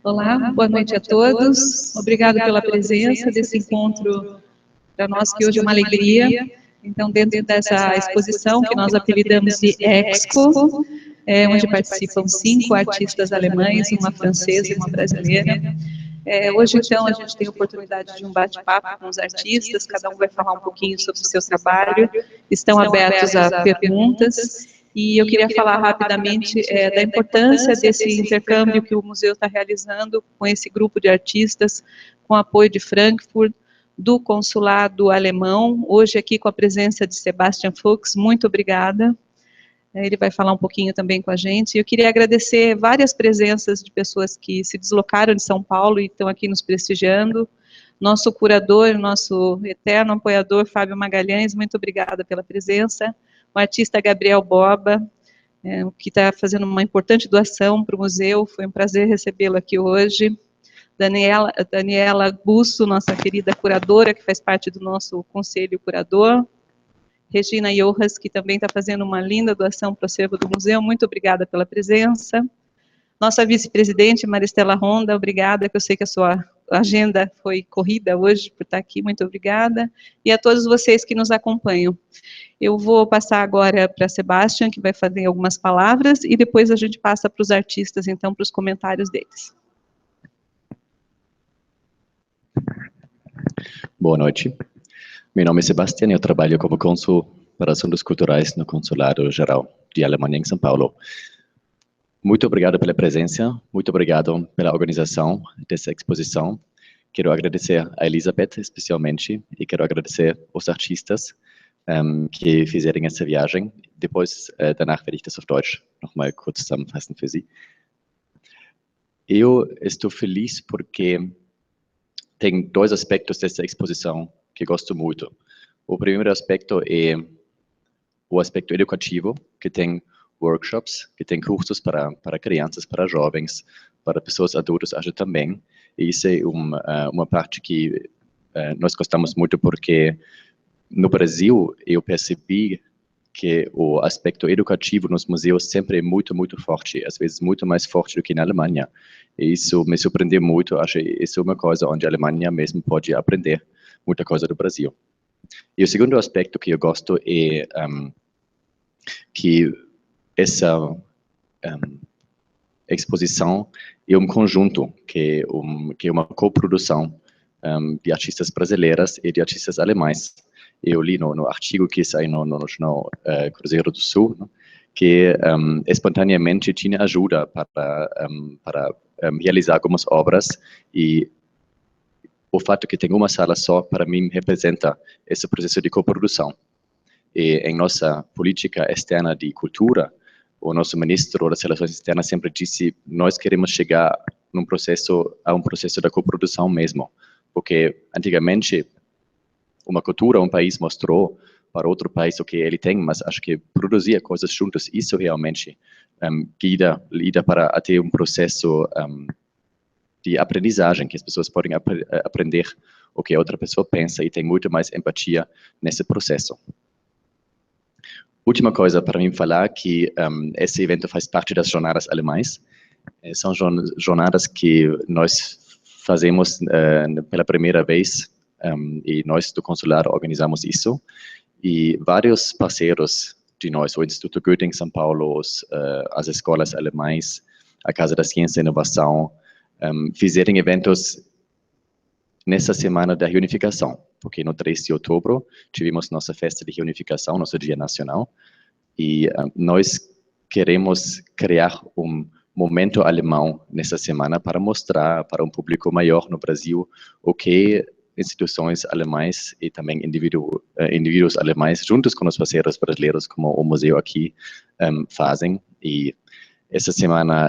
Olá, boa noite a todos. Obrigado pela presença desse encontro para nós, que hoje é uma alegria. Então, dentro dessa exposição que nós apelidamos de ExKo, onde participam 5 artistas alemães, uma francesa e uma brasileira. Hoje, então, a gente tem a oportunidade de um bate-papo com os artistas, cada um vai falar um pouquinho sobre o seu trabalho, estão abertos a perguntas. E eu queria falar rapidamente da importância desse intercâmbio que o museu está realizando com esse grupo de artistas, com apoio de Frankfurt, do consulado alemão, hoje aqui com a presença de Sebastian Fuchs, muito obrigada. Ele vai falar um pouquinho também com a gente. Eu queria agradecer várias presenças de pessoas que se deslocaram de São Paulo e estão aqui nos prestigiando. Nosso curador, nosso eterno apoiador, Fábio Magalhães, muito obrigada pela presença. O artista Gabriel Boba, que está fazendo uma importante doação para o museu, foi um prazer recebê-lo aqui hoje. Daniela Busso, nossa querida curadora, que faz parte do nosso conselho curador. Regina Jojas, que também está fazendo uma linda doação para o acervo do museu, muito obrigada pela presença. Nossa vice-presidente, Maristela Ronda, obrigada, que eu sei que a sua agenda foi corrida hoje por estar aqui, muito obrigada. E a todos vocês que nos acompanham. Eu vou passar agora para Sebastian, que vai fazer algumas palavras, e depois a gente passa para os artistas, então, para os comentários deles. Boa noite. Meu nome é Sebastian e eu trabalho como cônsul para assuntos culturais no Consulado Geral de Alemanha em São Paulo. Muito obrigado pela presença, muito obrigado pela organização dessa exposição. Quero agradecer a Elisabeth, especialmente, e quero agradecer os artistas que fizeram essa viagem. Depois, danach werde ich das auf Deutsch nochmal kurz zusammenfassen für Sie. Eu estou feliz porque tem 2 aspectos dessa exposição que gosto muito. O primeiro aspecto é o aspecto educativo, que tem workshops, que tem cursos para crianças, para jovens, para pessoas adultas, acho também. E isso é uma parte que nós gostamos muito, porque no Brasil eu percebi que o aspecto educativo nos museus sempre é muito, muito forte, às vezes muito mais forte do que na Alemanha. E isso me surpreendeu muito, acho que isso é uma coisa onde a Alemanha mesmo pode aprender muita coisa do Brasil. E o segundo aspecto que eu gosto é que essa exposição é um conjunto, que é uma coprodução de artistas brasileiras e de artistas alemães. Eu li no artigo que saiu no jornal Cruzeiro do Sul, né, que espontaneamente tinha ajuda para realizar algumas obras, e o fato que tem uma sala só, para mim, representa esse processo de coprodução. E em nossa política externa de cultura, o nosso ministro das Relações Externas sempre disse: nós queremos chegar a um processo da coprodução mesmo, porque antigamente uma cultura, um país mostrou para outro país o que ele tem, mas acho que produzir coisas juntos, isso realmente guia para até um processo de aprendizagem, que as pessoas podem aprender o que a outra pessoa pensa e tem muito mais empatia nesse processo. Última coisa para mim falar, que esse evento faz parte das jornadas alemãs. São jornadas que nós fazemos pela primeira vez, e nós do consulado organizamos isso, e vários parceiros de nós, o Instituto Goethe em São Paulo, as escolas alemãs, a Casa da Ciência e Inovação, fizeram eventos nessa semana da reunificação, porque no 3 de outubro tivemos nossa festa de reunificação, nosso Dia Nacional, e nós queremos criar um momento alemão nessa semana para mostrar para um público maior no Brasil o que instituições alemãs e também indivíduos alemães, juntos com os parceiros brasileiros, como o museu aqui, fazem. E essa semana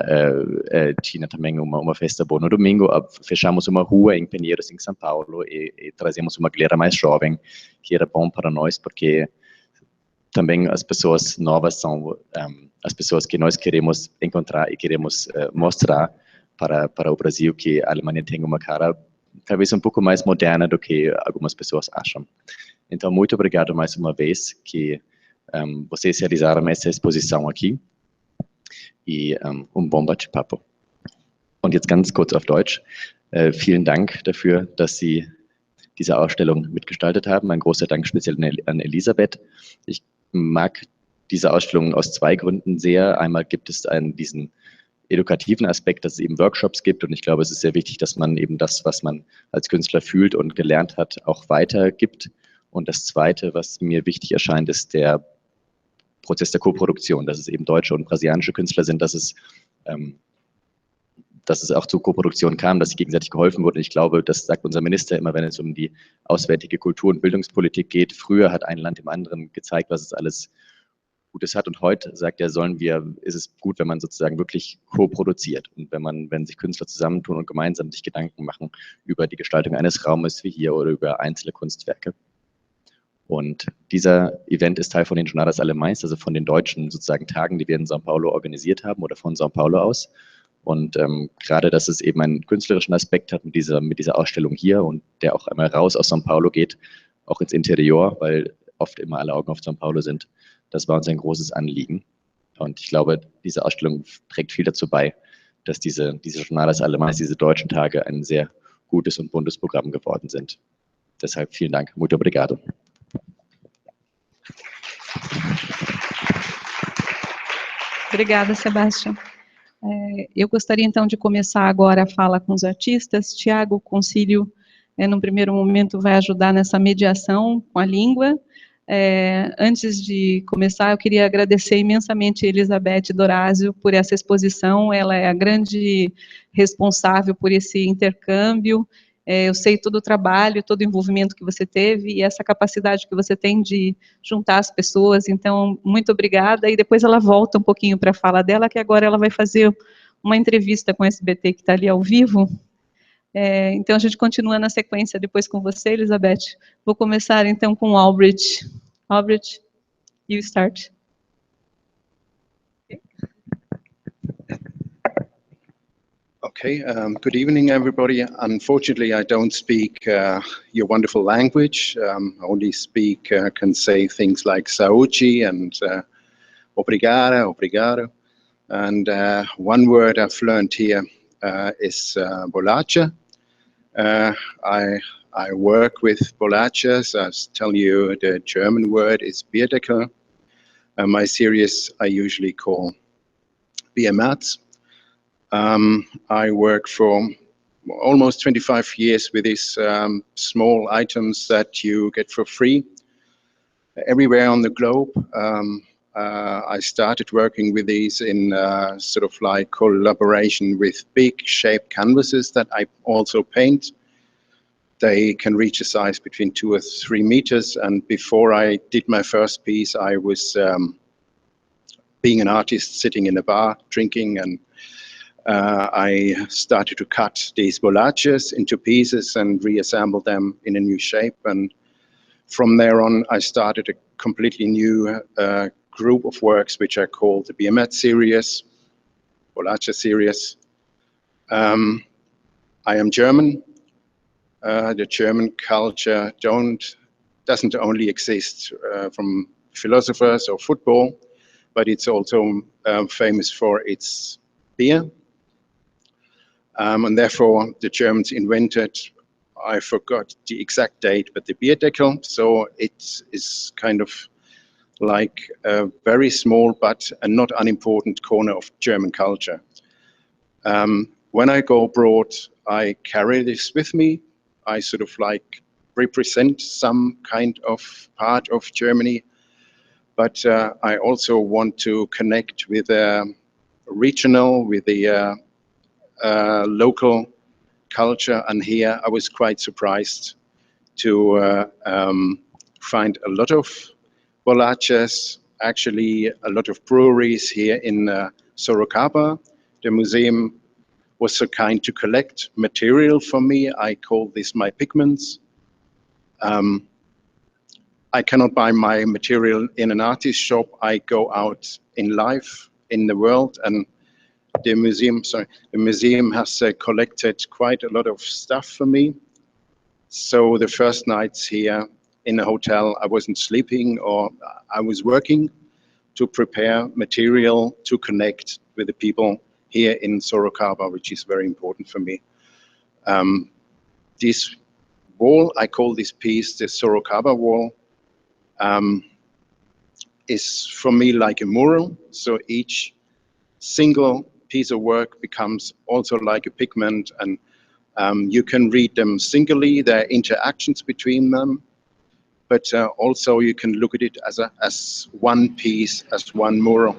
tinha também uma festa boa. No domingo, fechamos uma rua em Pinheiros, em São Paulo, e trazemos uma galera mais jovem, que era bom para nós, porque também as pessoas novas são as pessoas que nós queremos encontrar e queremos mostrar para o Brasil, que a Alemanha tem uma cara talvez um pouco mais moderna do que algumas pessoas acham. Então, muito obrigado mais uma vez que vocês realizaram essa exposição aqui, e um bom bate-papo. Und jetzt ganz kurz auf Deutsch. Vielen Dank dafür, dass Sie diese Ausstellung mitgestaltet haben. Ein großer Dank speziell an Elisabeth. Ich mag diese Ausstellung aus zwei Gründen sehr. Einmal gibt es diesen edukativen Aspekt, dass es eben Workshops gibt, und ich glaube, es ist sehr wichtig, dass man eben das, was man als Künstler fühlt und gelernt hat, auch weitergibt. Und das Zweite, was mir wichtig erscheint, ist der Prozess der Koproduktion, dass es eben deutsche und brasilianische Künstler sind, dass es auch zu Koproduktion kam, dass sich gegenseitig geholfen wurde. Ich glaube, das sagt unser Minister immer, wenn es um die auswärtige Kultur- und Bildungspolitik geht. Früher hat ein Land dem anderen gezeigt, was es alles Gutes hat, und heute sagt er, ist es gut, wenn man sozusagen wirklich co-produziert und wenn sich Künstler zusammentun und gemeinsam sich Gedanken machen über die Gestaltung eines Raumes wie hier oder über einzelne Kunstwerke. Und dieser Event ist Teil von den Jornadas Alemães, also von den deutschen sozusagen Tagen, die wir in São Paulo organisiert haben oder von São Paulo aus. Und gerade, dass es eben einen künstlerischen Aspekt hat mit dieser Ausstellung hier und der auch einmal raus aus São Paulo geht, auch ins Interior, weil oft immer alle Augen auf São Paulo sind. Das war uns ein großes Anliegen. Und ich glaube, diese Ausstellung trägt viel dazu bei, dass diese Jornadas Alemães, diese deutschen Tage, ein sehr gutes und buntes Programm geworden sind. Deshalb vielen Dank. Muito obrigado. Obrigada, Sebastião. Eu gostaria, então, de começar agora a fala com os artistas. Tiago, o concílio, num primeiro momento, vai ajudar nessa mediação com a língua. Antes de começar, eu queria agradecer imensamente a Elizabeth Dorazio por essa exposição. Ela é a grande responsável por esse intercâmbio. Eu sei todo o trabalho, todo o envolvimento que você teve e essa capacidade que você tem de juntar as pessoas. Então, muito obrigada. E depois ela volta um pouquinho para a fala dela, que agora ela vai fazer uma entrevista com o SBT, que está ali ao vivo. Então, a gente continua na sequência depois com você, Elizabeth. Vou começar, então, com o Albrecht. Albrecht, you start. Okay, good evening, everybody. Unfortunately, I don't speak your wonderful language. I only can say things like saúde and obrigada, obrigado. And one word I've learned here is bolacha. I work with bolachas. I'll tell you the German word is Bierdeckel. My series I usually call BMATs. I work for almost 25 years with these small items that you get for free everywhere on the globe. I started working with these in sort of like collaboration with big shaped canvases that I also paint. They can reach a size between 2 or 3 meters. And before I did my first piece, I was being an artist sitting in a bar drinking, and I started to cut these bolachas into pieces and reassemble them in a new shape. And from there on, I started a completely new group of works, which I call the BMAT series, Bolacha series. I am German. The German culture doesn't only exist from philosophers or football, but it's also famous for its beer. And therefore, the Germans invented, I forgot the exact date, but the Bierdeckel. So it is kind of like a very small but a not unimportant corner of German culture. When I go abroad, I carry this with me. I sort of like represent some kind of part of Germany, but I also want to connect with the regional, with the local culture. And here I was quite surprised to find a lot of bolachas, actually a lot of breweries here in Sorocaba. The museum was so kind to collect material for me. I call this my pigments. I cannot buy my material in an artist shop. I go out in life, in the world, and the museum has collected quite a lot of stuff for me. So the first nights here in a hotel, I wasn't sleeping, or I was working to prepare material to connect with the people here in Sorocaba, which is very important for me. This wall, I call this piece the Sorocaba wall, is for me like a mural. So each single piece of work becomes also like a pigment, and you can read them singly, there are interactions between them, but also you can look at it as one piece, as one mural,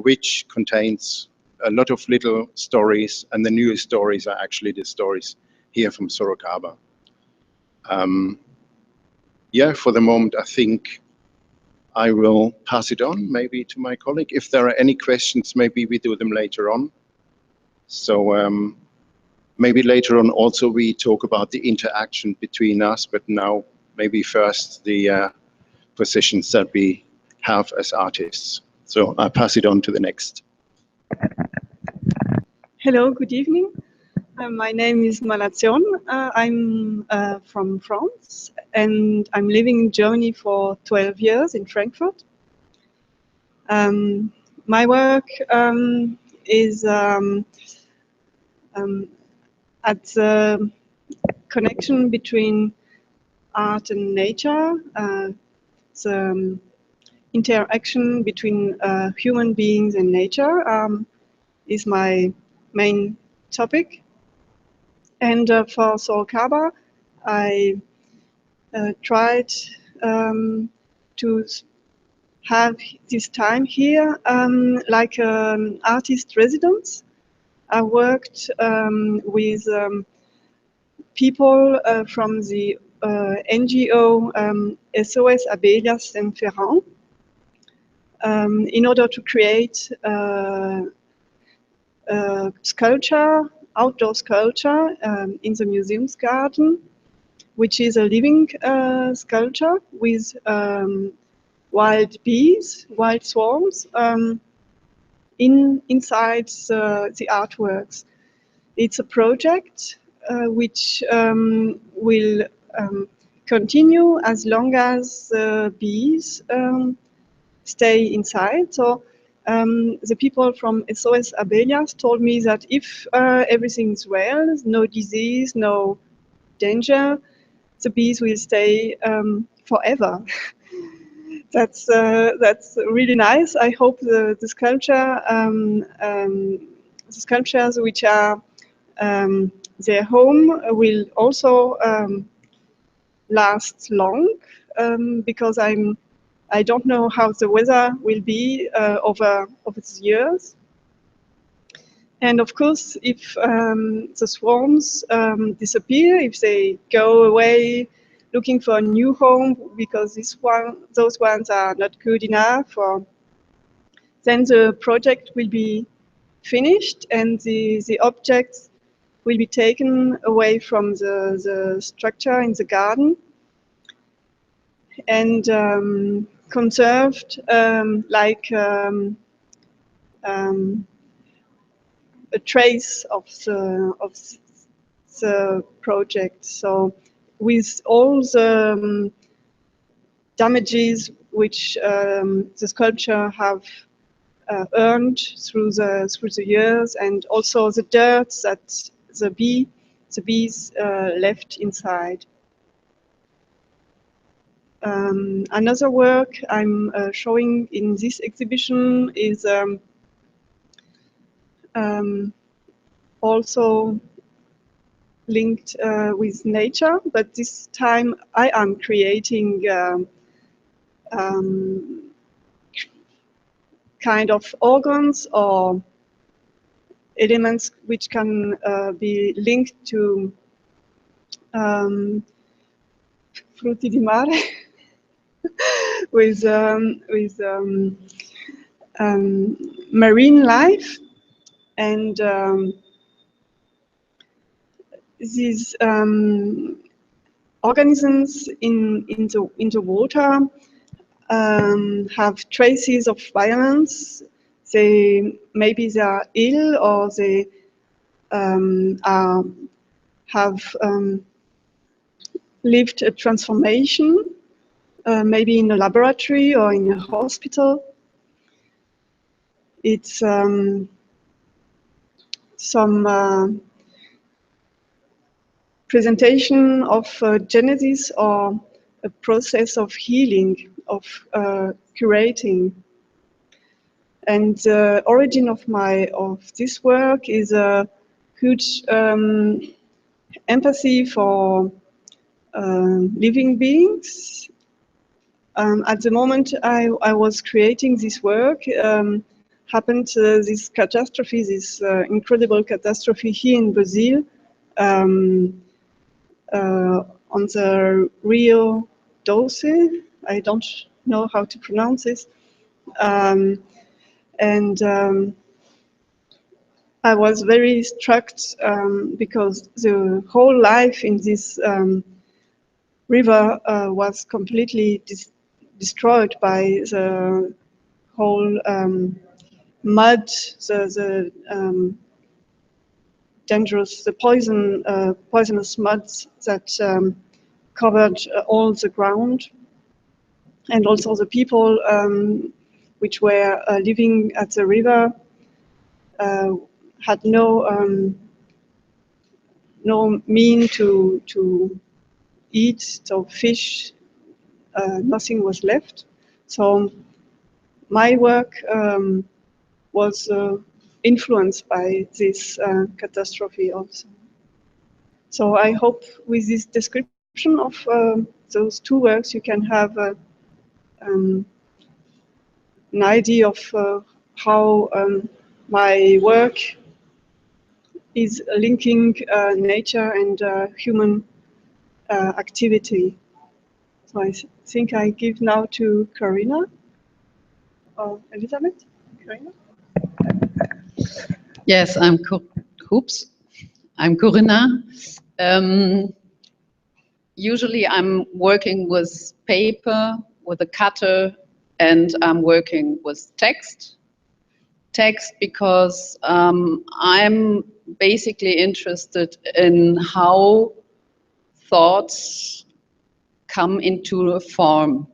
which contains a lot of little stories, and the newest stories are actually the stories here from Sorocaba. Yeah, for the moment, I think I will pass it on maybe to my colleague. If there are any questions, maybe we do them later on. So maybe later on also we talk about the interaction between us, but now maybe first the positions that we have as artists. So I pass it on to the next. Hello, good evening. My name is Malation. I'm from France, and I'm living in Germany for 12 years in Frankfurt. My work is at the connection between art and nature, the interaction between human beings and nature is my main topic. And for Sorocaba, I tried to have this time here like an artist residence. I worked with people from the NGO SOS Abelhas and Ferrand in order to create sculpture, outdoor sculpture in the museum's garden, which is a living sculpture with wild bees, wild swarms inside the artworks. It's a project which will continue as long as the bees stay inside. So the people from SOS Abelhas told me that if everything's well, no disease, no danger, the bees will stay forever. That's really nice. I hope the sculptures which are their home will also last long, because I don't know how the weather will be over the years. And of course, if the swarms disappear, if they go away looking for a new home because those ones are not good enough, then the project will be finished and the objects will be taken away from the structure in the garden and conserved like a trace of the project. So with all the damages which the sculpture have earned through the years, and also the dirt that the bees left inside. Another work I'm showing in this exhibition is also linked with nature, but this time I am creating kind of organs or elements which can be linked to frutti di mare with marine life, and these organisms in the water have traces of violence. Maybe they are ill, or they have lived a transformation, maybe in a laboratory or in a hospital. It's some presentation of genesis or a process of healing, of curating. And the origin of this work is a huge empathy for living beings. At the moment I was creating this work, happened this catastrophe, this incredible catastrophe here in Brazil, on the Rio Doce. I don't know how to pronounce this. I was very struck because the whole life in this river was completely destroyed by the whole mud, the dangerous, the poisonous muds that covered all the ground, and also the people which were living at the river had no mean to eat, so fish, nothing was left. So my work was influenced by this catastrophe also. So I hope with this description of those two works you can have an idea of how my work is linking nature and human activity. So I think I give now to Karina or Elizabeth. Karina? Yes, I'm Corinna. Usually I'm working with paper, with a cutter, and I'm working with text. Text because I'm basically interested in how thoughts come into a form.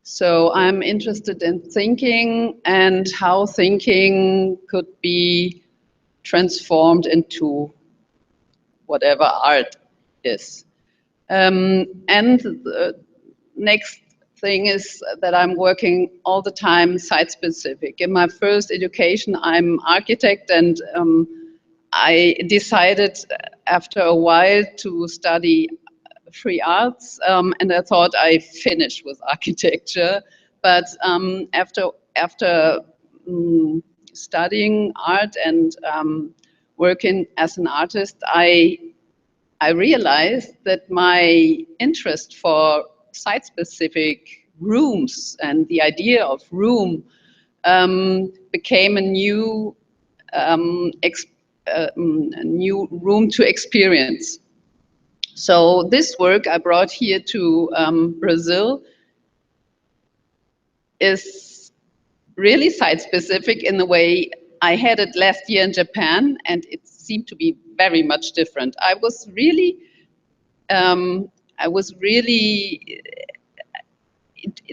So I'm interested in thinking and how thinking could be transformed into whatever art is. And the next thing is that I'm working all the time site-specific. In my first education, I'm architect, and I decided after a while to study free arts, and I thought I finished with architecture. But after studying art and working as an artist, I realized that my interest for site-specific rooms and the idea of room became a new room to experience. So this work I brought here to Brazil is really site-specific in the way I had it last year in Japan, and it seemed to be very much different. I was really,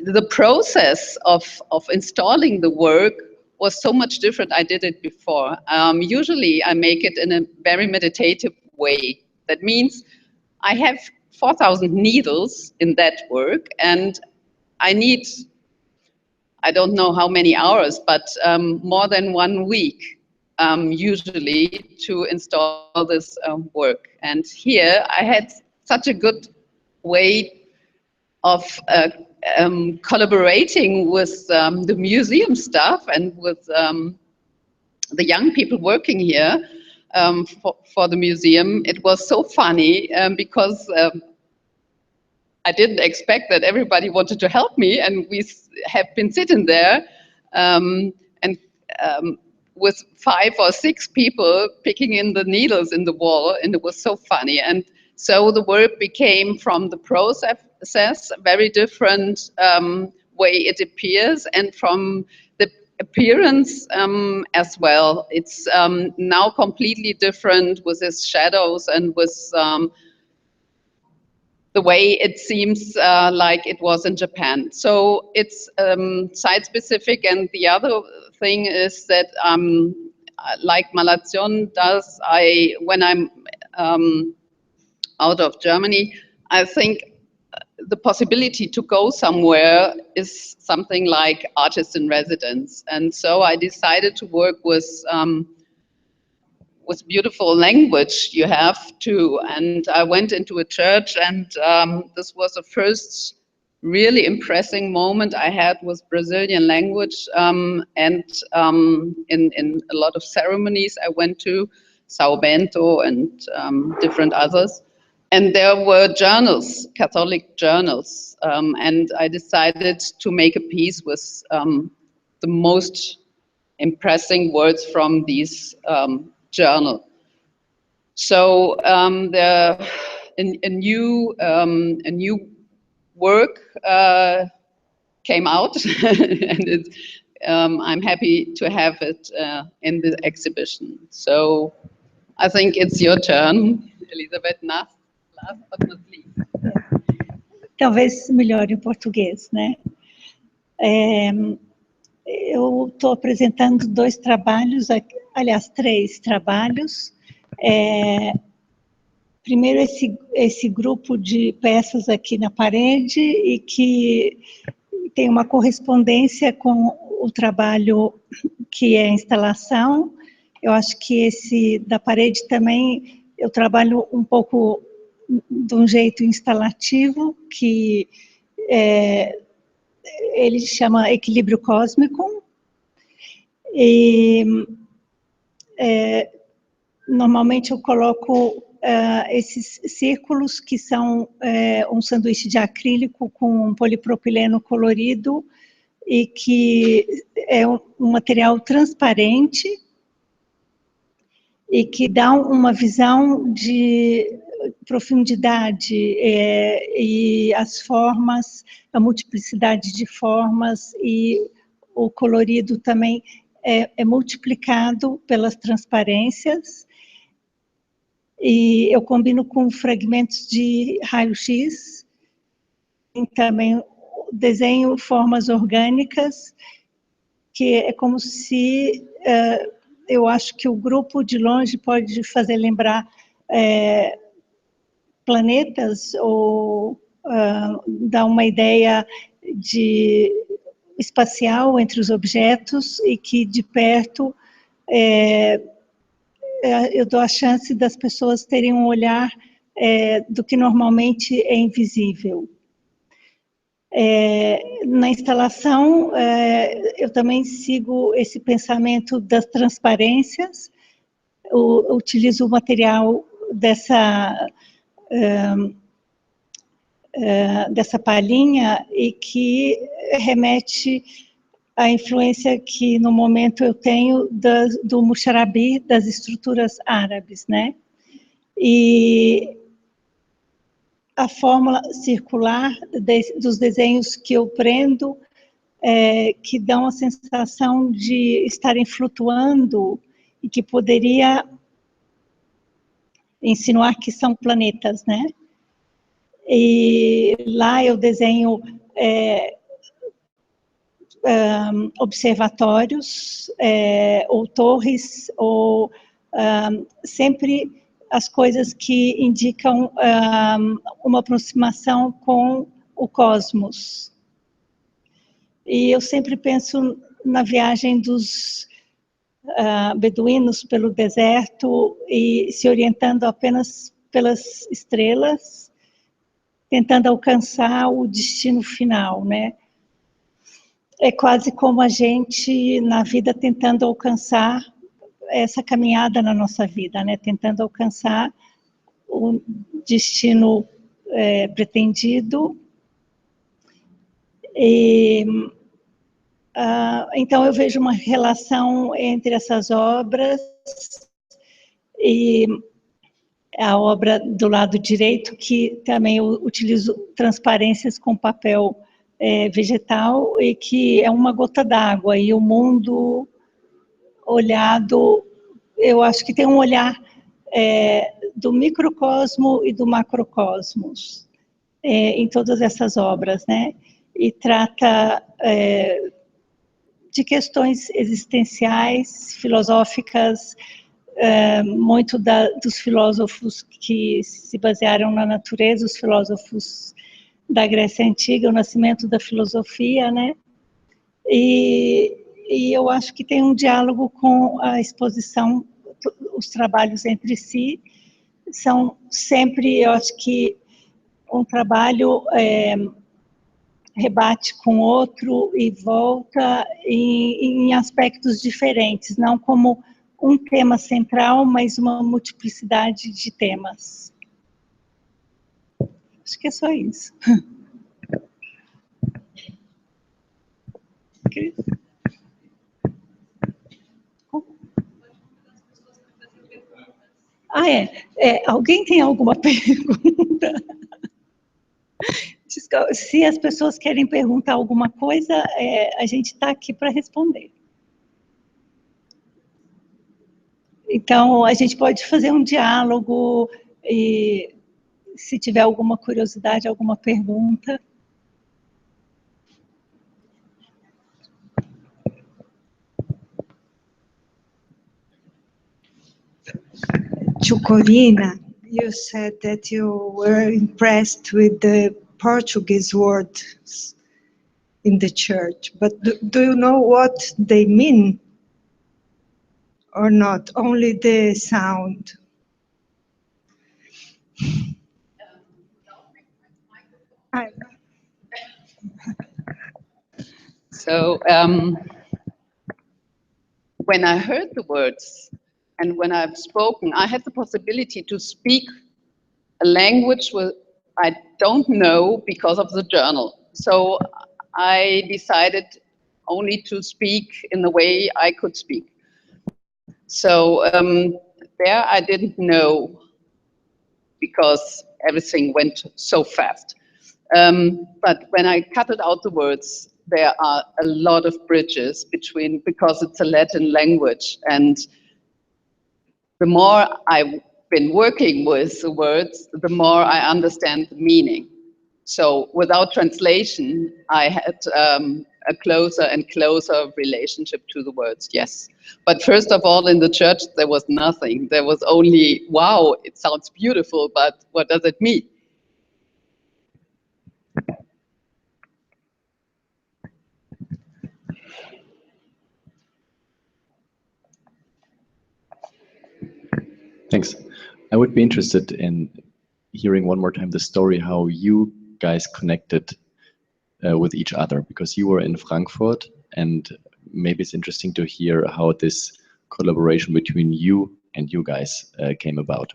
the process of installing the work was so much different. I did it before. Usually I make it in a very meditative way. That means I have 4,000 needles in that work, and I need, I don't know how many hours, but more than 1 week usually to install this work. And here I had such a good way of collaborating with the museum staff and with the young people working here for the museum. It was so funny because I didn't expect that everybody wanted to help me, and we have been sitting there and with 5 or 6 people picking in the needles in the wall, and it was so funny. And so the work became, from the process, a very different way it appears, and from the appearance as well. It's now completely different with its shadows and with the way it seems like it was in Japan. So it's site-specific, and the other thing is that like Malation does, when I'm out of Germany, I think the possibility to go somewhere is something like artist in residence. And so I decided to work with beautiful language you have to. And I went into a church, and this was the first really impressing moment I had with Brazilian language. And in a lot of ceremonies I went to, Sao Bento and different others. And there were journals, Catholic journals, and I decided to make a piece with the most impressing words from these journal. So a new work came out, and I'm happy to have it in the exhibition. So I think it's your turn, Elizabeth, last but not least. Talvez melhore em português, né? Eu estou apresentando 2 trabalhos, aliás, 3 trabalhos. Primeiro, esse grupo de peças aqui na parede, e que tem uma correspondência com o trabalho que é a instalação. Eu acho que esse da parede também, eu trabalho um pouco de um jeito instalativo, que ele chama equilíbrio cósmico. E normalmente eu coloco esses círculos, que são um sanduíche de acrílico com um polipropileno colorido, e que é um material transparente e que dá uma visão de profundidade, e as formas, a multiplicidade de formas, e o colorido também é multiplicado pelas transparências. E eu combino com fragmentos de raio-x, e também desenho formas orgânicas, que é como se, eu acho que o grupo de longe pode fazer lembrar planetas, ou dar uma ideia de espacial entre os objetos, e que de perto eu dou a chance das pessoas terem um olhar do que normalmente é invisível. Na instalação, eu também sigo esse pensamento das transparências. Utilizo o material dessa palhinha, e que remete à influência que no momento eu tenho do muxarabi, das estruturas árabes, né? E a fórmula circular dos desenhos que eu prendo, que dão a sensação de estarem flutuando, e que poderia insinuar que são planetas, né? E lá eu desenho observatórios, ou torres, ou sempre as coisas que indicam uma aproximação com o cosmos. E eu sempre penso na viagem dos beduínos pelo deserto, e se orientando apenas pelas estrelas, tentando alcançar o destino final, né? É quase como a gente, na vida, tentando alcançar essa caminhada na nossa vida, né? Tentando alcançar o destino pretendido. E, então, eu vejo uma relação entre essas obras, e a obra do lado direito, que também eu utilizo transparências com papel vegetal, e que é uma gota d'água, e o mundo olhado, eu acho que tem um olhar do microcosmo e do macrocosmos em todas essas obras, né? E trata de questões existenciais, filosóficas, muito dos filósofos que se basearam na natureza, os filósofos da Grécia Antiga, o nascimento da filosofia, né? E eu acho que tem um diálogo com a exposição, os trabalhos entre si, são sempre, eu acho que um trabalho rebate com outro e volta em aspectos diferentes, não como um tema central, mas uma multiplicidade de temas. Acho que é só isso. Alguém tem alguma pergunta? Se as pessoas querem perguntar alguma coisa, a gente está aqui para responder. Então, a gente pode fazer um diálogo e, se tiver alguma curiosidade, alguma pergunta. To Corina, you said that you were impressed with the Portuguese words in the church, but do you know what they mean or not? Only the sound? So when I heard the words and when I've spoken, I had the possibility to speak a language I don't know because of the journal. So I decided only to speak in the way I could speak. So there I didn't know because everything went so fast. But when I cut out the words, there are a lot of bridges between, because it's a Latin language, and the more I've been working with the words, the more I understand the meaning. So without translation, I had a closer and closer relationship to the words, yes. But first of all, in the church, there was nothing. There was only, wow, it sounds beautiful, but what does it mean? Thanks. I would be interested in hearing one more time the story how you guys connected with each other, because you were in Frankfurt, and maybe it's interesting to hear how this collaboration between you and you guys came about.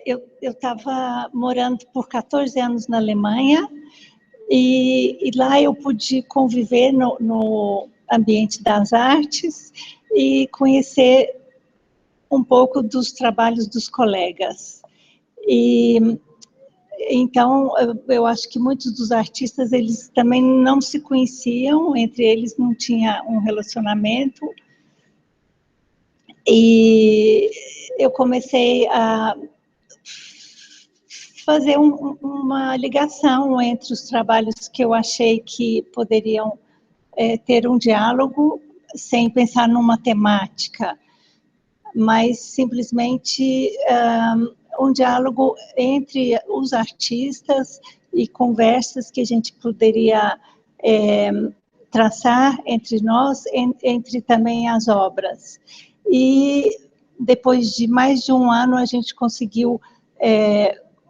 Eu estava morando por 14 anos na Alemanha e lá eu pude conviver no ambiente das artes e conhecer um pouco dos trabalhos dos colegas. E então eu acho que muitos dos artistas, eles também não se conheciam, entre eles não tinha um relacionamento. E eu comecei a fazer uma ligação entre os trabalhos que eu achei que poderiam ter um diálogo, sem pensar numa temática, mas simplesmente um diálogo entre os artistas e conversas que a gente poderia traçar entre nós, entre também as obras. E depois de mais de um ano, a gente conseguiu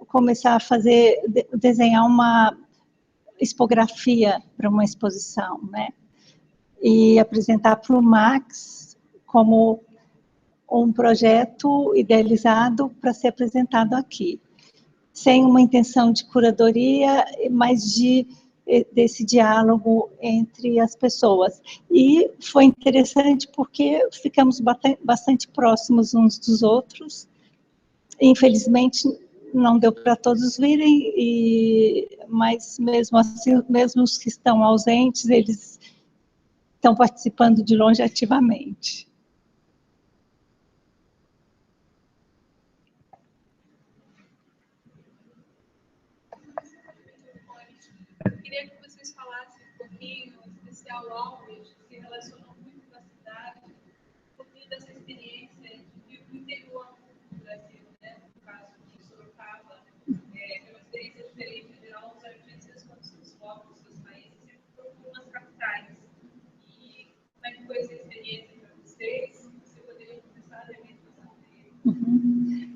começar a desenhar uma expografia para uma exposição, né? E apresentar para o Max como um projeto idealizado para ser apresentado aqui, sem uma intenção de curadoria, mas desse diálogo entre as pessoas. E foi interessante porque ficamos bastante próximos uns dos outros. Infelizmente, não deu para todos virem, mas mesmo assim, mesmo os que estão ausentes, eles estão participando de longe ativamente. Queria que vocês falassem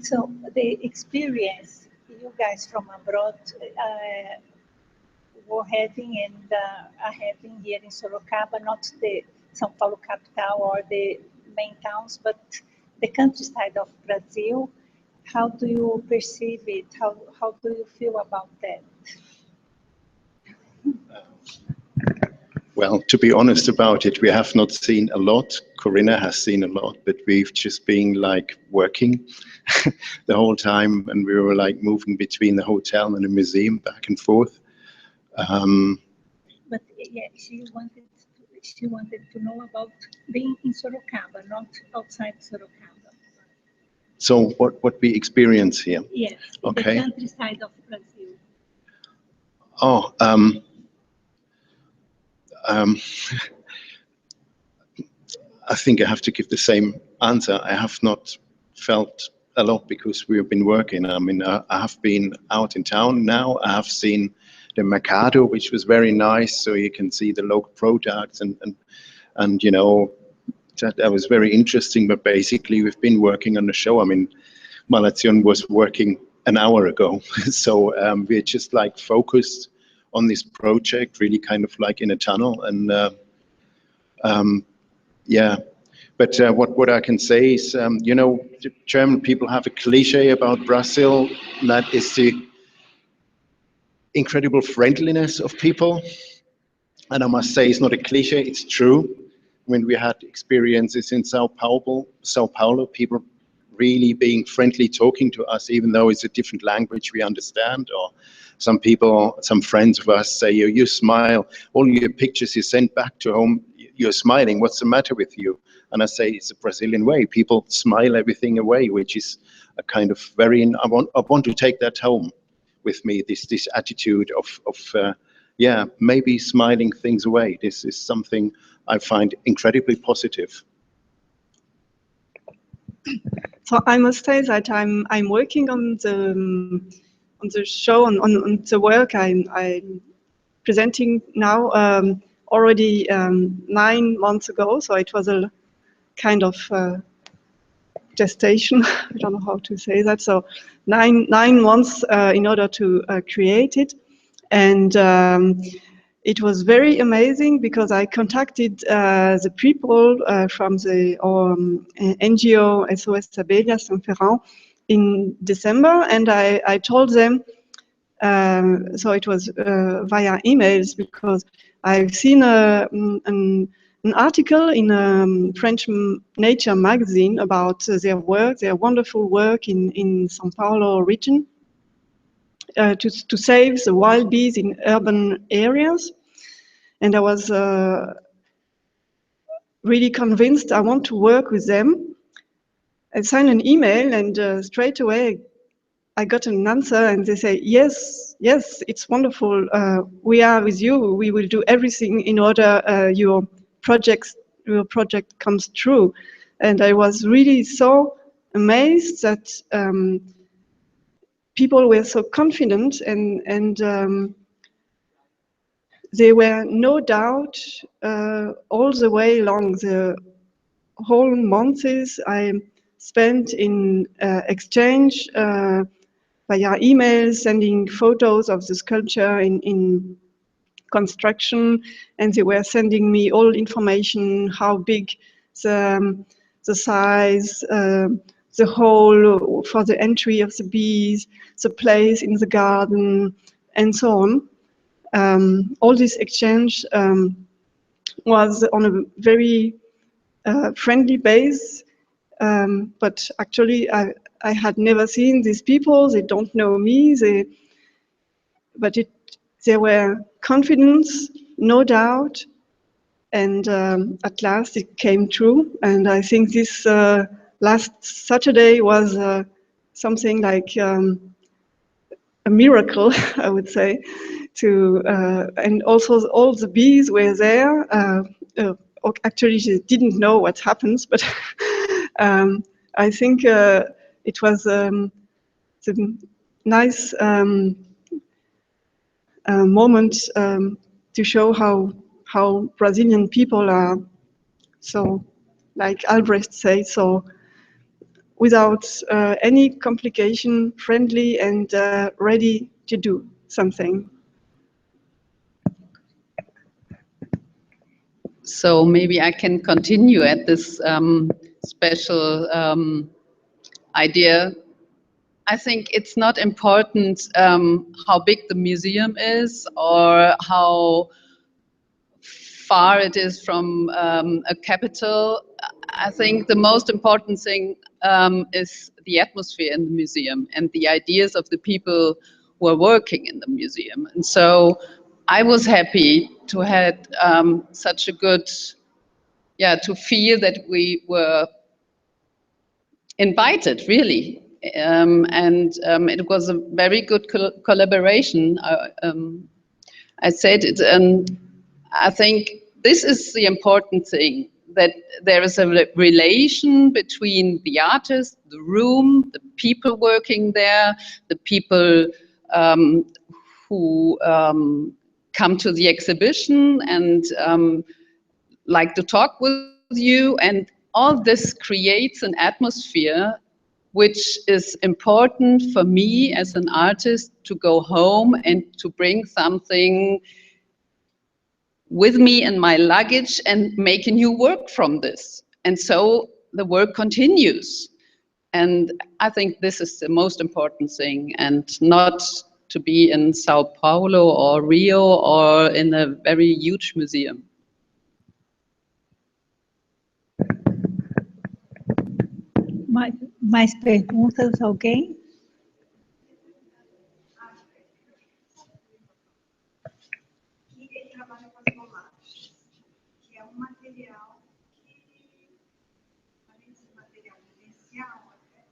So the experience you guys from abroad were having and are having here in Sorocaba, not the São Paulo capital or the main towns, but the countryside of Brazil. How do you perceive it? How do you feel about that? Well, to be honest about it, we have not seen a lot. Corinna has seen a lot, but we've just been like working the whole time, and we were like moving between the hotel and the museum back and forth. But yeah, she wanted to know about being in Sorocaba, not outside Sorocaba. So what we experience here? Yes, okay. The countryside of Brazil. Oh, I think I have to give the same answer. I have not felt a lot because we have been working. I mean, I have been out in town now. I have seen the Mercado, which was very nice, so you can see the local products and you know, that was very interesting. But basically, we've been working on the show. I mean, Malation was working an hour ago, so we're just like focused on this project, really kind of like in a tunnel. And yeah, but what I can say is, you know, the German people have a cliche about Brazil, that is the incredible friendliness of people. And I must say, it's not a cliche, it's true. When we had experiences in Sao Paulo, people really being friendly, talking to us, even though it's a different language we understand. Or some people, some friends of us say, you smile, all your pictures you send back to home, you're smiling, what's the matter with you? And I say, it's a Brazilian way. People smile everything away, which is a kind of very, I want to take that home with me, this attitude of yeah, maybe smiling things away. This is something I find incredibly positive. So I must say that I'm working on the show, on the work I'm presenting now already 9 months ago. So it was a kind of gestation. I don't know how to say that. So nine months in order to create it, and it was very amazing because I contacted the people from the NGO SOS Abelha Saint-Ferrand in December, and I told them, so it was via emails, because I've seen an article in a French nature magazine about their work, their wonderful work in São Paulo region, to save the wild bees in urban areas. And I was really convinced I want to work with them. I signed an email, and straight away I got an answer, and they say, yes, it's wonderful. We are with you. We will do everything in order your project comes true. And I was really so amazed that people were so confident, and there were no doubt all the way along. The whole months I spent in exchange via emails, sending photos of the sculpture in construction, and they were sending me all information, how big the size, the hole for the entry of the bees, the place in the garden, and so on. All this exchange was on a very friendly base, but actually I had never seen these people. They don't know me. But there were confidence, no doubt, and at last it came true. And I think this last Saturday was something like a miracle, I would say, and also all the bees were there. Actually, she didn't know what happens, but I think it was the nice moment to show how Brazilian people are. So, like Albrecht said, so without any complication, friendly and ready to do something. So maybe I can continue at this special idea. I think it's not important how big the museum is or how far it is from a capital. I think the most important thing is the atmosphere in the museum and the ideas of the people who are working in the museum. And so I was happy to have such a good, to feel that we were invited, really. It was a very good collaboration. I said it, and I think this is the important thing, that there is a relation between the artist, the room, the people working there, the people who come to the exhibition and like to talk with you, and all this creates an atmosphere which is important for me as an artist to go home and to bring something with me in my luggage and make a new work from this. And so the work continues. And I think this is the most important thing, and not to be in Sao Paulo or Rio or in a very huge museum. Mais perguntas, alguém? Ele trabalha com as bolachas, que é um material que, além de ser material vivencial, é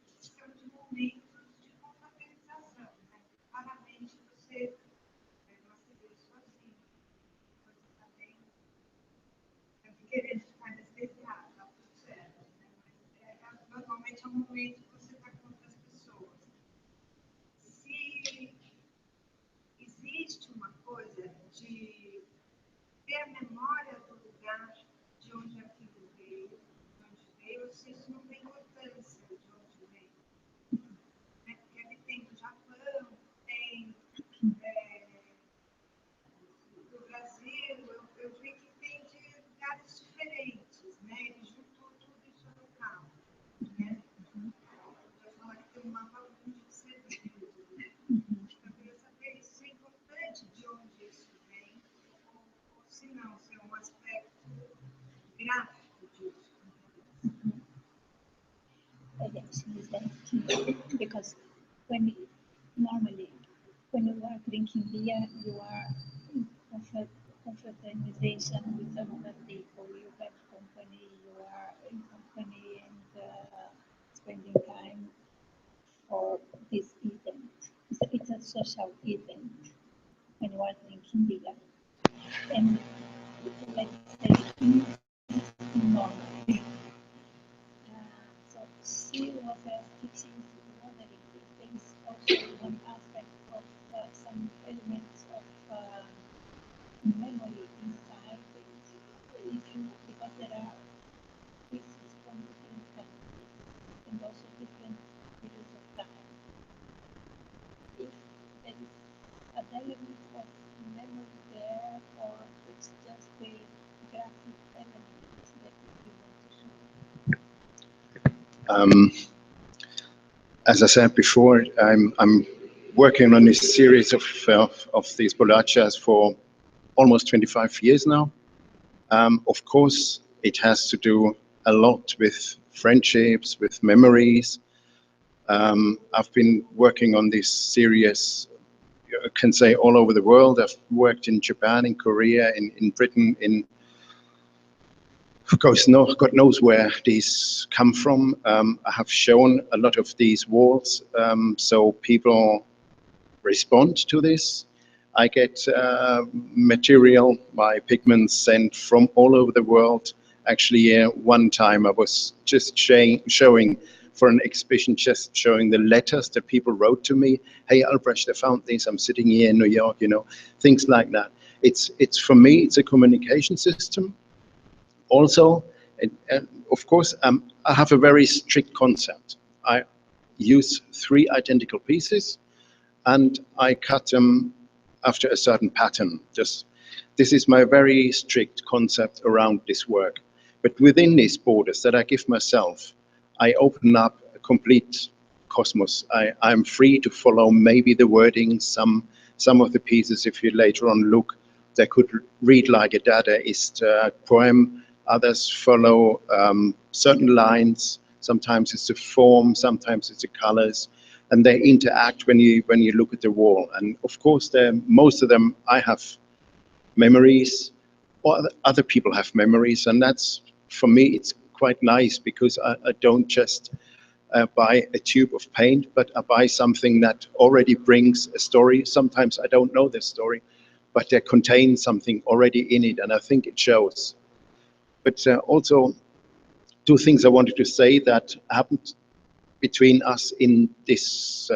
um momento de confraternização, né? Raramente você não se vê sozinho, você está bem querendo ficar anestesiado, está tudo certo, né? Mas normalmente é um momento que você está com outras pessoas. Se existe uma coisa de ter a memória do lugar de onde aquilo veio, ou se isso não tem importância de onde veio. Né? Porque ali tem do Japão, tem do Brasil, eu vi que tem de lugares diferentes, né? Ele juntou tudo isso no carro, né? Eu vou falar que tem um mapa muito diferente, né? Eu queria saber se é importante de onde isso vem, ou se não, se é um aspecto gráfico disso. Because normally when you are drinking beer, you are in confraternization with other people. You have company, you are in company and spending time for this event. It's a social event when you are drinking beer. And let's say normally. So she was teaching, wondering if there is also one aspect of some elements of memory inside it, because there are pieces from different countries and also different periods of time. If there is an element of memory there, or it's just a graphic element that you want to show. As I said before, I'm working on this series of these bolachas for almost 25 years now. Of course, it has to do a lot with friendships, with memories. I've been working on this series, I can say, all over the world. I've worked in Japan, in Korea, in Britain, in of course, God knows where these come from. I have shown a lot of these walls, so people respond to this. I get material, my pigments sent from all over the world. Actually, one time I was just showing for an exhibition, just showing the letters that people wrote to me. Hey, Albrecht, I found this. I'm sitting here in New York, you know, things like that. It's for me, it's a communication system. Also, and of course, I have a very strict concept. I use 3 identical pieces, and I cut them after a certain pattern. This is my very strict concept around this work. But within these borders that I give myself, I open up a complete cosmos. I'm free to follow maybe the wording, some of the pieces, if you later on look, they could read like a Dadaist poem. Others follow certain lines. Sometimes it's the form, sometimes it's the colors, and they interact when you look at the wall. And of course, most of them I have memories, or other people have memories, and that's, for me, it's quite nice, because I don't just buy a tube of paint, but I buy something that already brings a story. Sometimes I don't know the story, but they contain something already in it, and I think it shows. But also, 2 things I wanted to say that happened between us in this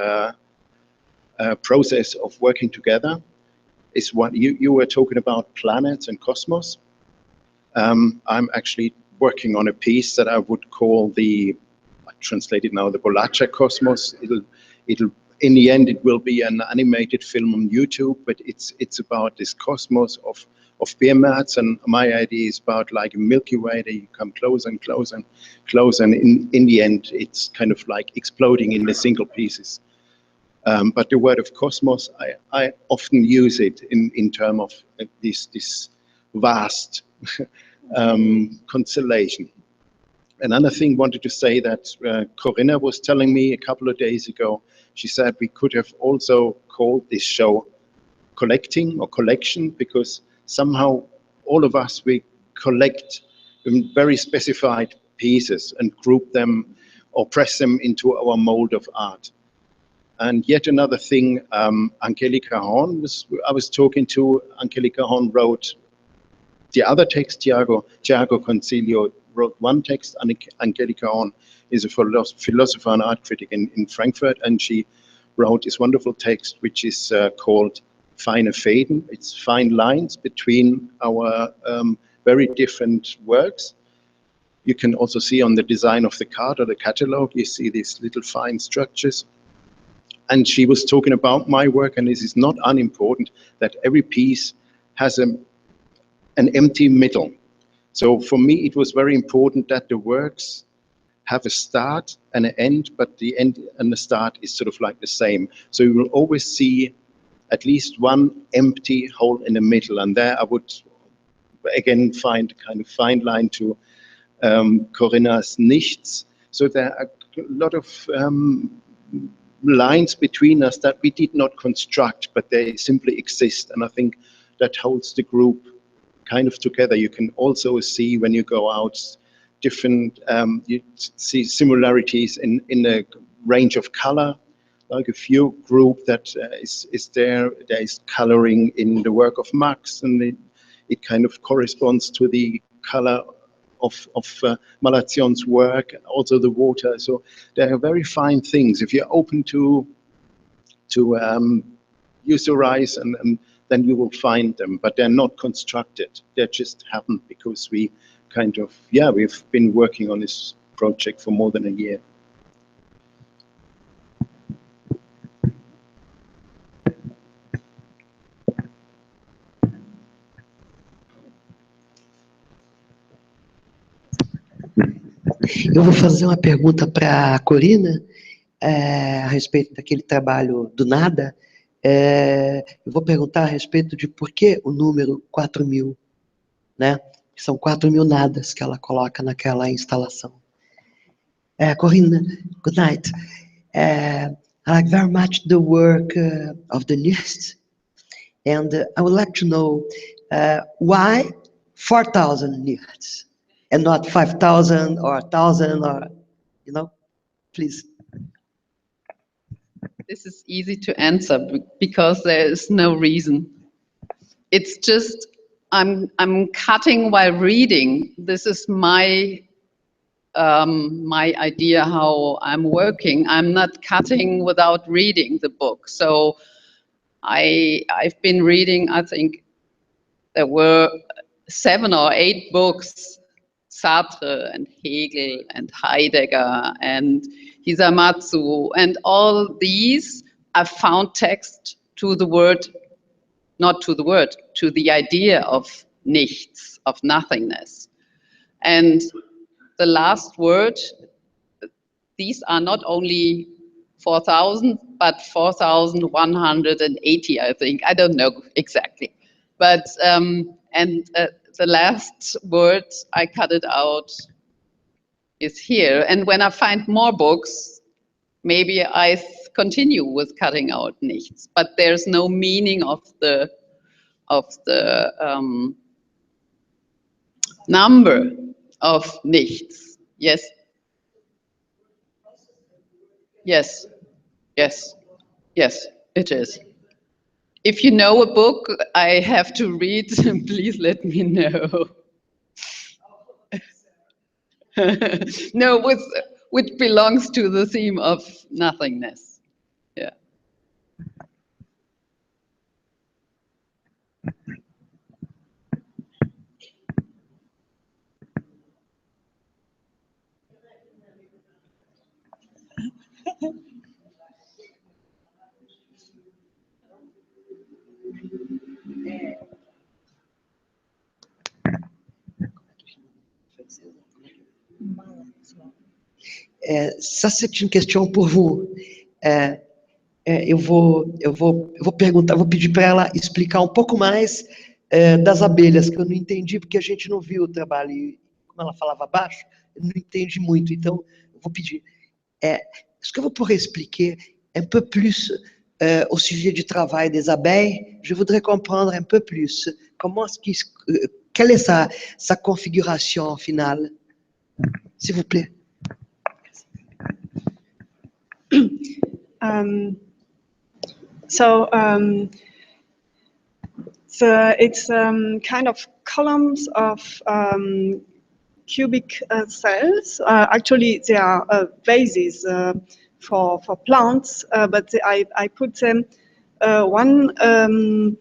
process of working together is what you were talking about, planets and cosmos. I'm actually working on a piece that I would call I translate it now, the Bolacha Cosmos. It'll in the end, it will be an animated film on YouTube, but it's about this cosmos of beer mats, and my idea is about like a Milky Way that you come closer and closer and closer, and in the end, it's kind of like exploding in the single pieces. But the word of cosmos, I often use it in terms of this vast constellation. Another thing I wanted to say that Corinna was telling me a couple of days ago. She said we could have also called this show Collecting or Collection, because somehow all of us, we collect very specified pieces and group them or press them into our mold of art. And yet another thing, Angelica Horn, I was talking to, Angelica Horn wrote the other text. Tiago Concilio wrote one text. Angelica Horn is a philosopher and art critic in Frankfurt, and she wrote this wonderful text which is called Feine Fäden. It's fine lines between our very different works. You can also see on the design of the card or the catalog, you see these little fine structures. And she was talking about my work, and this is not unimportant, that every piece has an empty middle. So for me, it was very important that the works have a start and an end, but the end and the start is sort of like the same. So you will always see at least one empty hole in the middle, and there I would again find a kind of fine line to Corinna's Nichts. So there are a lot of lines between us that we did not construct, but they simply exist, and I think that holds the group kind of together. You can also see when you go out different, you see similarities in the range of color. Like a few group that is there is coloring in the work of Max, and it kind of corresponds to the color of Malation's work, also the water. So there are very fine things. If you're open to use your eyes, and then you will find them, but they're not constructed. They just happen because we kind of, we've been working on this project for more than a year. Eu vou fazer uma pergunta para a Corina a respeito daquele trabalho do nada. Eu vou perguntar a respeito de por que o número 4.000, né? São 4.000 nadas que ela coloca naquela instalação. Corina, good night. I like very much the work of the Nist, and I would like to know why 4,000 Nists and not 5,000 or 1,000, or, you know, please. This is easy to answer because there is no reason. It's just I'm cutting while reading. This is my my idea how I'm working. I'm not cutting without reading the book. So I've been reading, I think there were 7 or 8 books, Sartre and Hegel and Heidegger and Hisamatsu, and all these I found text to the word, not to the word, to the idea of nichts, of nothingness. And the last word, these are not only 4,000, but 4,180, I think. I don't know exactly. But, the last word, I cut it out, is here. And when I find more books, maybe I continue with cutting out nichts. But there's no meaning of the number of nichts. Yes? Yes, yes, yes, it is. If you know a book I have to read, please let me know. No, which belongs to the theme of nothingness. Yeah. Ça, c'est une question pour vous. Eu vou perguntar, vou pedir para ela explicar um pouco mais das abelhas, que eu não entendi, porque a gente não viu o trabalho. E, como ela falava baixo, eu não entendi muito. Então, eu vou pedir. Est-ce que vous pourrez expliquer un peu plus au sujet du travail des abeilles? Je voudrais comprendre un peu plus quelle est sa configuration finale, s'il vous plaît. It's kind of columns of cubic cells. Actually, they are vases for plants, but I put them in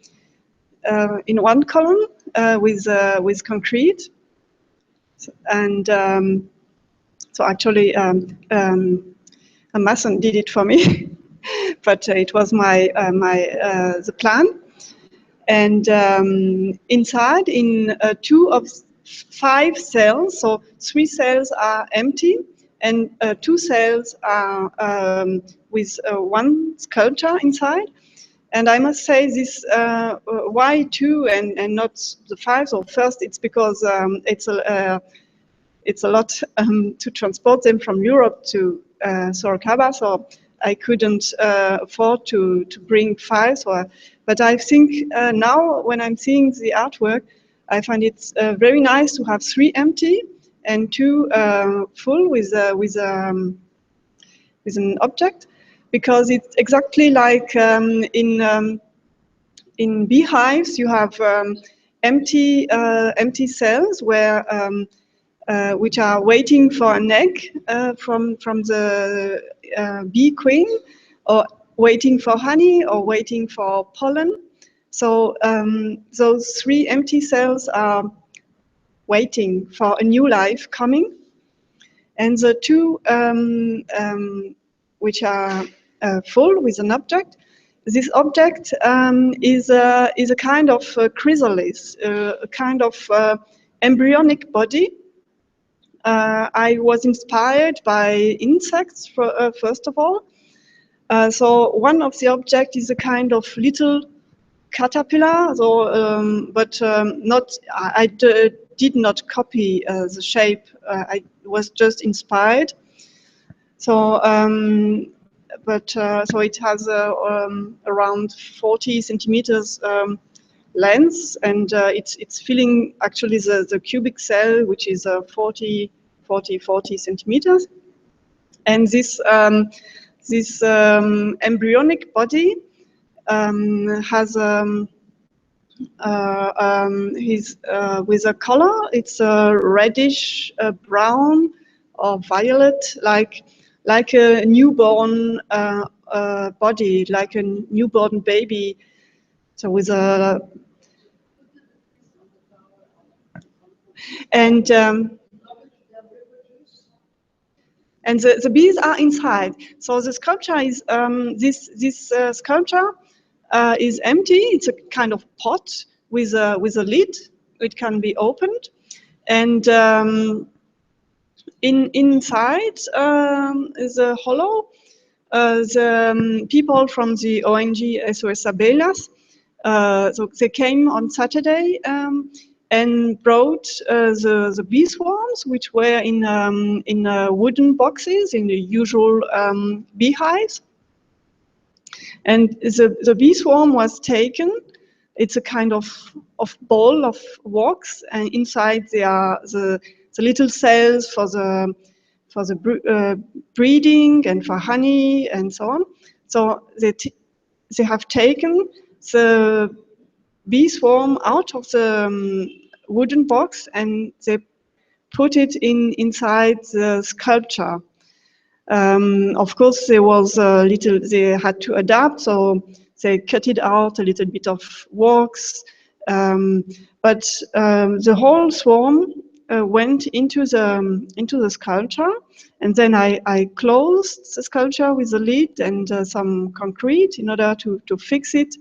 one column with concrete, and so actually a mason did it for me, but it was the plan. And inside, in 2 of 5 cells, so 3 cells are empty, and 2 cells are with 1 sculpture inside. And I must say this, why 2 and not the 5? So first, it's because it's a lot to transport them from Europe to Sorocaba, so I couldn't afford to bring 5. But I think now, when I'm seeing the artwork, I find it's very nice to have 3 empty and 2 full with an object, because it's exactly like in beehives you have empty cells where which are waiting for an egg from the bee queen, or waiting for honey, or waiting for pollen. So those 3 empty cells are waiting for a new life coming. And the 2 which are full with an object, this object is a kind of chrysalis, a kind of embryonic body. I was inspired by insects, first of all. So one of the objects is a kind of little caterpillar, so, but I did not copy the shape. I was just inspired. So, so it has around 40 centimeters length, and it's filling actually the cubic cell, which is 40 centimeters. And this embryonic body has with a color. It's a reddish brown or violet, like a newborn body, like a newborn baby. So with a and the bees are inside. So the sculpture is this sculpture is empty. It's a kind of pot with a lid. It can be opened, and inside is a hollow. The people from the ONG SOS Abelhas, so they came on Saturday and brought the bee swarms, which were in wooden boxes in the usual beehives. And the bee swarm was taken. It's a kind of ball of wax, and inside there are the little cells for the breeding and for honey and so on. So they have taken the bee swarm out of the wooden box and they put it inside the sculpture. Of course, there was a little, they had to adapt, so they cut it out, a little bit of wax, but the whole swarm went into the sculpture, and then I closed the sculpture with a lid and some concrete in order to fix it.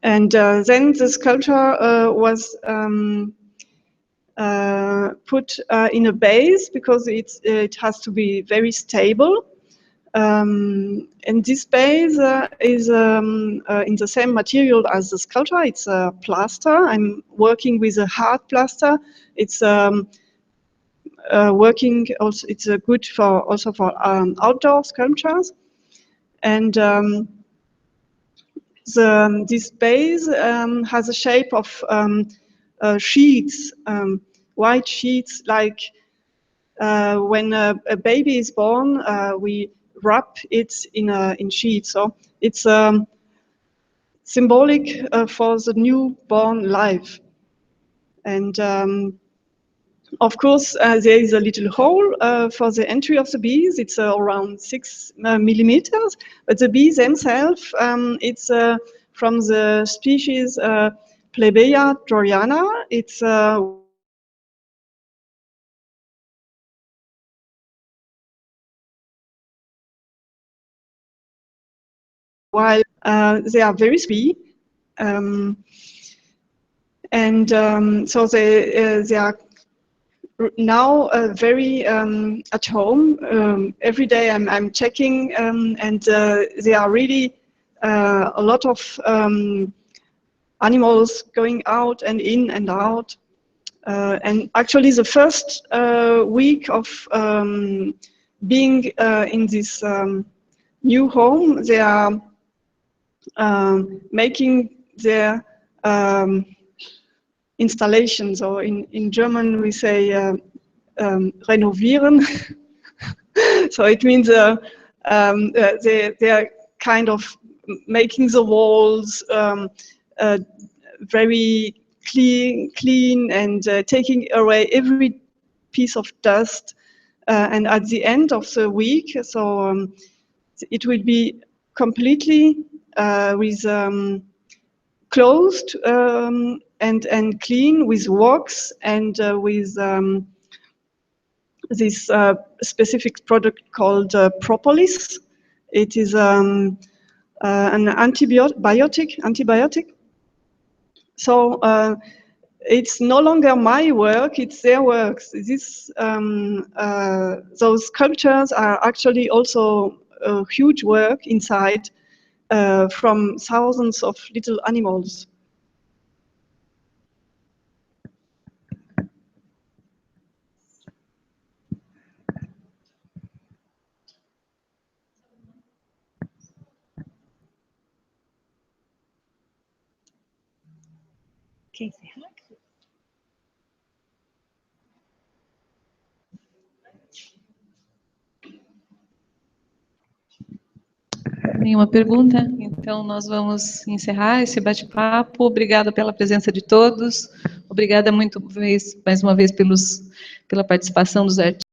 And then the sculpture was put in a base because it has to be very stable. And this base is in the same material as the sculpture. It's a plaster. I'm working with a hard plaster. It's working also. It's good for also for outdoor sculptures. And this base has a shape of sheets, white sheets, like when a baby is born, we wrap it in sheets. So it's symbolic for the newborn life. And of course, there is a little hole for the entry of the bees. It's around 6 millimeters, but the bees themselves, it's from the species Plebeia doriana. It's while they are very sweet, and so they are now very at home. Every day I'm checking, and there are really a lot of animals going out and in and out. And actually, the first week of being in this new home, they are making their installations, or in German we say renovieren. So it means they are kind of making the walls very clean and taking away every piece of dust. And at the end of the week, so it will be completely with closed and clean with wax and with this specific product called propolis. It is an antibiotic. So it's no longer my work; it's their work. This those sculptures are actually also a huge work inside from thousands of little animals. Quem encerrar? Nenhuma pergunta? Então, nós vamos encerrar esse bate-papo. Obrigada pela presença de todos. Obrigada mais uma vez pela participação dos artistas.